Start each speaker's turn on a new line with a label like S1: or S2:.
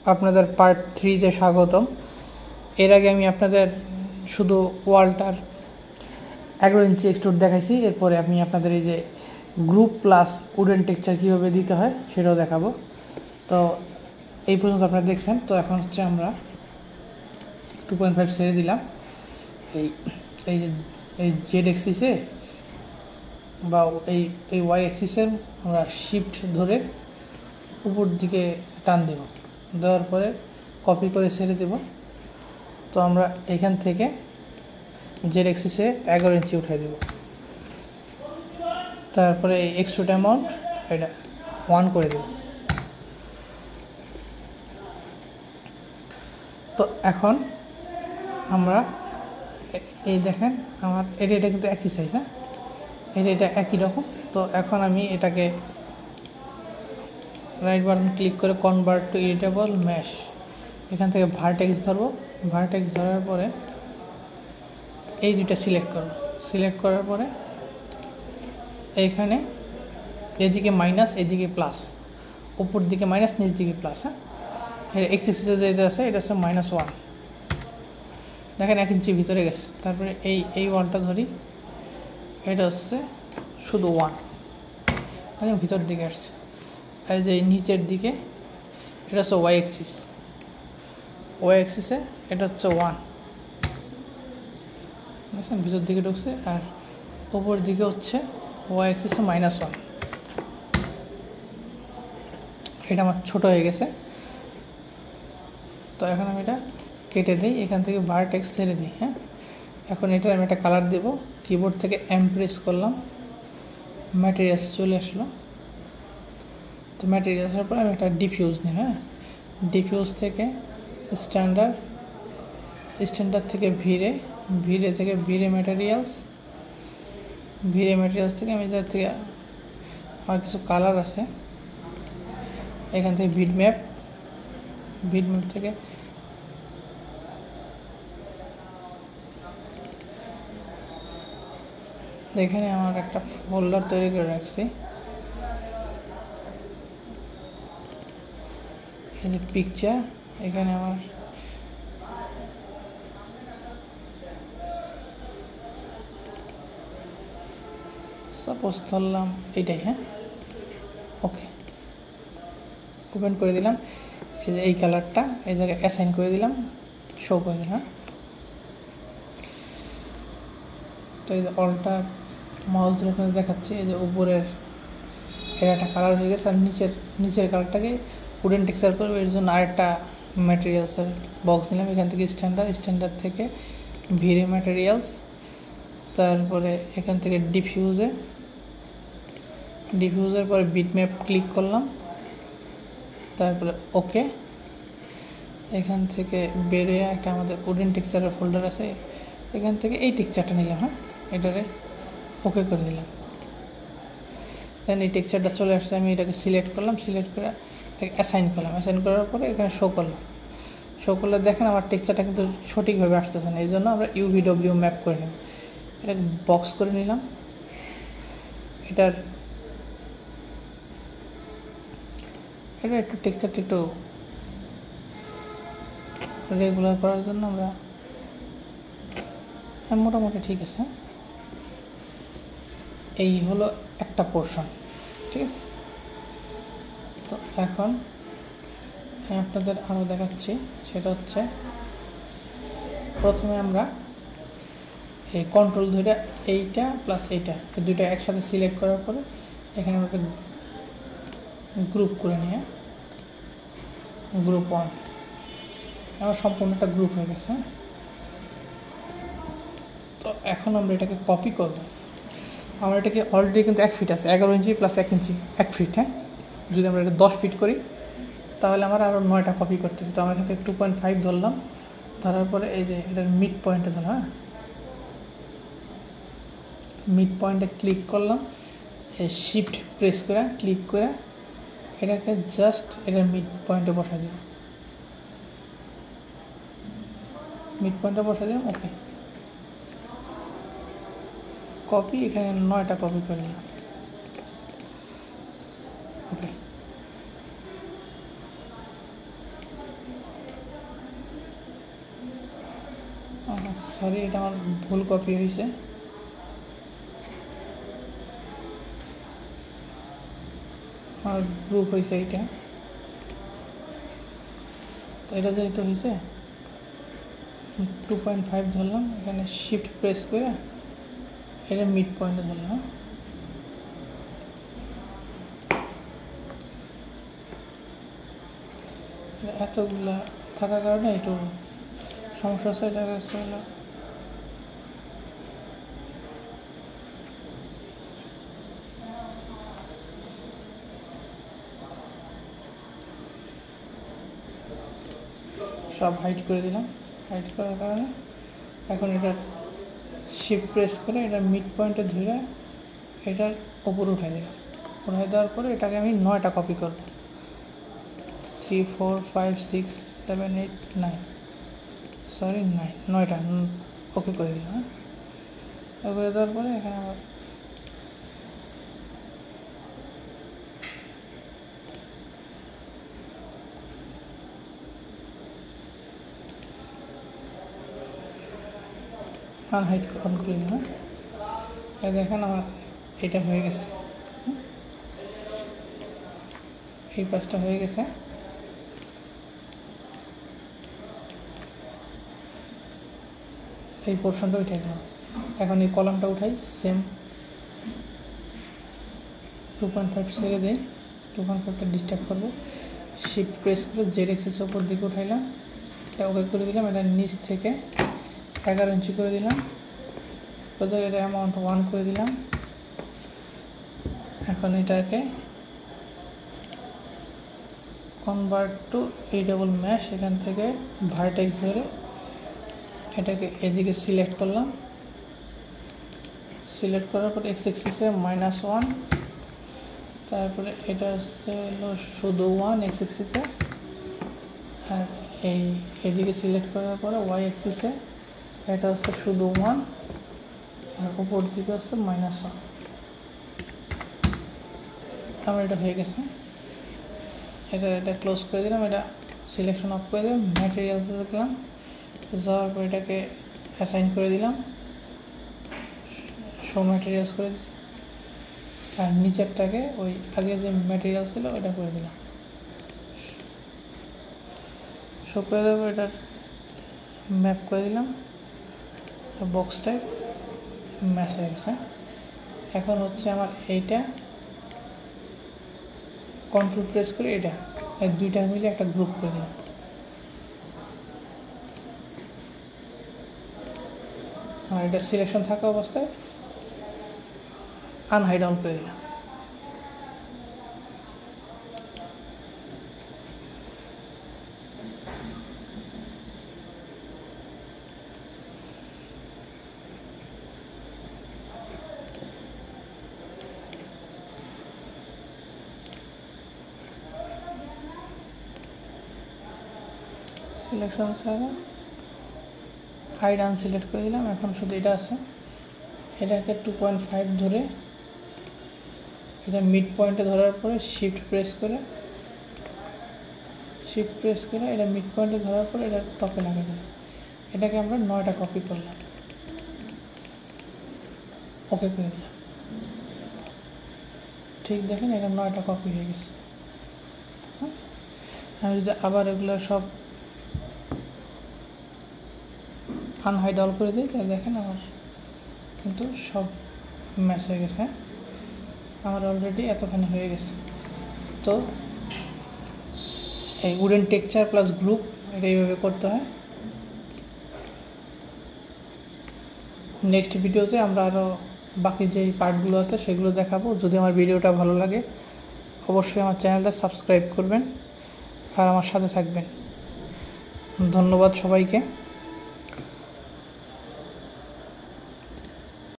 S1: আপনাদের পার্ট 3-তে স্বাগতম। এর আগে আমি আপনাদের শুধু ওয়ালটার 11 ইঞ্চি এক্সট্রুড দেখাইছি। এরপরে আমি আপনাদের এই যে গ্রুপ প্লাস উডেন টেক্সচার কীভাবে দিতে হয় সেটাও দেখাবো। তো এই পর্যন্ত আপনারা দেখছেন। তো এখন হচ্ছে আমরা 2.5 ছেড়ে দিলাম। এই জেড এক্সিসে বা এই ওয়াই এক্সিসে আমরা শিফট ধরে উপর দিকে টান দেব, দেওয়ার পরে কপি করে ছেড়ে দেব। তো আমরা এখান থেকে জেড এক্সিসে 11 ইঞ্চি উঠাই দেব। তারপরে এই এক্সট্রুড অ্যামাউন্ট এটা 1 করে দেব। তো এখন আমরা এই দেখেন আমার এটা কিন্তু একই সাইজ, হ্যাঁ, এটা একই রকম। তো এখন আমি এটাকে রাইট বাটন ক্লিক করে কনভার্ট টু এডিটেবল মেশ, এখান থেকে ভার্টেক্স ধরবো। ভার্টেক্স ধরার পরে এই দুইটা সিলেক্ট করব। সিলেক্ট করার পরে এইখানে এদিকে মাইনাস এদিকে প্লাস, উপর দিকে মাইনাস নিচ দিকে প্লাস, হ্যাঁ, এক্সিসে যেটা আছে এটা হচ্ছে -1। দেখেন 1 ইঞ্চি ভিতরে গেছে। তারপরে এই ওয়ালটা ধরি, এটা হচ্ছে শুধু 1, দেখেন ভিতর দিকে আসছে। আর যে নিচের দিকে এটা হচ্ছে ওয়াই এক্সিস, ওয়াই এক্সিসে এটা হচ্ছে 1, বুঝছেন, ভিতর দিকে ঢুকছে। আর উপর দিকে হচ্ছে ওয়াই এক্সিসে -1। এটা আমার ছোট হয়ে গেছে। তো এখন আমি এটা কেটে দিই, এখান থেকে ভার্টেক্স ছেড়ে দিই। হ্যাঁ, এখন এটার আমি একটা কালার দেব। কিবোর্ড থেকে প্রেস করলাম, ম্যাটেরিয়ালস চলে আসলো। তো ম্যাটেরিয়ালস আসার পরে আমি একটা ডিফিউজ নিই। হ্যাঁ, ডিফিউজ থেকে স্ট্যান্ডার্ড থেকে ভিড়ে থেকে ভিড়ে ম্যাটেরিয়ালস থেকে আমি যার থেকে আমার কিছু কালার আছে, এখান থেকে ভিড ম্যাপ থেকে এখানে আমার একটা ফোল্ডার তৈরি করে রাখছি। এই যে পিকচার, এখানে আমার সাপোজ ধরলাম এইটাই। হ্যাঁ, ওকে, ওপেন করে দিলাম। এই যে এই কালারটা এই জায়গায় অ্যাসাইন করে দিলাম, শো করে দিলাম। তো এই যে অলটার মাউস ধরে আপনাদের দেখাচ্ছি, এই যে উপরের এর একটা কালার হয়ে গেছে। আর নিচের কালারটাকে উডেন টেক্সচার করবে, এর জন্য আরেকটা ম্যাটেরিয়ালসের বক্স নিলাম। এখান থেকে স্ট্যান্ডার্ড থেকে ভিড়ে ম্যাটেরিয়ালস, তারপরে এখান থেকে ডিফিউজের পরে বিটম্যাপ ক্লিক করলাম, তারপরে ওকে। এখান থেকে বেরিয়ে একটা আমাদের উডেন টেক্সচারের ফোল্ডার আছে, এখান থেকে এই টেক্সচারটা নিলাম। হ্যাঁ, এটারে ওকে করে দিলাম। দেন এই টেক্সচারটা চলে আসছে, আমি এটাকে সিলেক্ট করলাম, সিলেক্ট করে এটাকে অ্যাসাইন করলাম। অ্যাসাইন করার পরে এখানে শো করলে দেখেন আমার টেক্সচারটা কিন্তু সঠিকভাবে আসতেছে না। এই জন্য আমরা UVW ম্যাপ করে নিলাম, এটাকে বক্স করে নিলাম। এটা একটু টেক্সচারটা একটু রেগুলার করার জন্য আমরা মোটামুটি ঠিক আছে। এই হলো একটা পোর্শন, ঠিক আছে। তো এখন আপনাদের আরও দেখাচ্ছি, সেটা হচ্ছে প্রথমে আমরা এই কন্ট্রোল ধরে এইটা প্লাস এইটা, এই দুইটা একসাথে সিলেক্ট করার পরে এখানে আমরা গ্রুপ করে নিয়ে গ্রুপ 1, আমার সম্পূর্ণ একটা গ্রুপ হয়ে গেছে। তো এখন আমরা এটাকে কপি করব। আমার এটাকে অলরেডি কিন্তু 1 ফিট আছে, 11 ইঞ্চি প্লাস 1 ইঞ্চি 1 ফিট। হ্যাঁ, যদি আমরা এটা 10 ফিট করি তাহলে আমার আরও 9টা কপি করতে হবে। তো আমার এখান থেকে 2.5 ধরলাম, ধরার পরে এই যে এটার মিড পয়েন্টে ধরলাম। হ্যাঁ, মিড পয়েন্টে ক্লিক করলাম, এই শিফট প্রেস করে ক্লিক করে এটাকে জাস্ট এটার মিড পয়েন্টে বসাই দেব। মিড পয়েন্টে বসাই দিলাম, ওকে। কপি, এখানে 9টা কপি করে নিলাম, ওকে। সরি, এটা আমার ভুল কপি হয়েছে। আর গ্রুপ হয়েছে এইটা, তো এটা যেহেতু হয়েছে 2.5 ধরলাম, এখানে শিফট প্রেস করে এটা মিড পয়েন্টে ধরলাম। এতগুলা থাকার কারণে একটু সমস্যা হচ্ছে। এটা হলো সব হাইড করে দিলাম। হাইড করার কারণে এখন এটা শিফট প্রেস করে এটা মিড পয়েন্টে ধরে এটার উপরে উঠাই দিলাম। উঠাই দেওয়ার পরে এটাকে আমি 9টা কপি করব। 3 4 5 6 7 8 9, সরি 9টা ওকে করে দিলাম। হ্যাঁ, করে দেওয়ার পরে এখানে আবার আনহাইড অন করে দিলাম। হ্যাঁ, দেখেন আমার এটা হয়ে গেছে, এই পাশটা হয়ে গেছে। এই পোর্শনটা উঠাই দিলাম। এখন এই কলামটা উঠাই, সেম 2.5 ছেড়ে দিই, 2.5টা ডিস্টার্ব করবো। শিফট প্রেস করে জেড এক্সিস ওপর দিকে উঠাইলাম, এটা ওকে করে দিলাম। এটা নিচ থেকে 11 ইঞ্চি করে দিলাম। কোথাও এটা অ্যামাউন্ট 1 করে দিলাম। এখন এটাকে কনভার্ট টু এডবল ম্যাশ, এখান থেকে ভার্টেক্স ধরে এটাকে এদিকে সিলেক্ট করলাম। সিলেক্ট করার পর এক্স এক্সিসে -1, তারপরে এটা হলো শুধু 1 এক্স এক্সিসে, আর এদিকে সিলেক্ট করার পরে ওয়াই এক্সিসে এটা হচ্ছে শুধু 1, আর উপর দিকে হচ্ছে -1। আমার এটা হয়ে গেছে। এটা ক্লোজ করে দিলাম, এটা সিলেকশন অফ করে দিলাম, ম্যাটেরিয়ালসে দেখলাম, যাওয়ার পর এটাকে অ্যাসাইন করে দিলাম, শো ম্যাটেরিয়ালস করে দিচ্ছি। আর নিচেরটাকে ওই আগে যে ম্যাটেরিয়াল ছিল ওটা করে দিলাম, শো করে দেবো। এটার ম্যাপ করে দিলাম, বক্সটাই ম্যাচ হয়ে গেছে। এখন হচ্ছে আমার এইটা কন্ট্রোল প্রেস করে এটা এই দুইটা মিলে একটা গ্রুপ করে দিলাম। আর এটা সিলেকশন থাকা অবস্থায় আনহাইড অন করে দিলাম। সিলেকশন ছাড়া হাইড আনসিলেক্ট করে দিলাম। এখন শুধু এটা আছে, এটাকে 2.5 ধরে এটা মিড পয়েন্টে ধরার পরে শিফট প্রেস করে এটা মিড পয়েন্টে ধরার পরে এটা টপে লাগিয়ে দিলাম। এটাকে আমরা 9টা কপি করলাম, ওকে করে দিলাম। ঠিক দেখেন এটা 9টা কপি হয়ে গেছে। আমি যদি আবার এগুলো সব আনহাইড অল করে দিই তাহলে দেখেন আমার কিন্তু সব ম্যাচ হয়ে গেছে। আমার অলরেডি এতখানি হয়ে গেছে। তো এই উডেন টেক্সচার প্লাস গ্রুপ এটা এইভাবে করতে হয়। নেক্সট ভিডিওতে আমরা আরও বাকি যেই পার্টগুলো আছে সেগুলো দেখাবো। যদি আমার ভিডিওটা ভালো লাগে অবশ্যই আমার চ্যানেলটা সাবস্ক্রাইব করবেন আর আমার সাথে থাকবেন। ধন্যবাদ সবাইকে।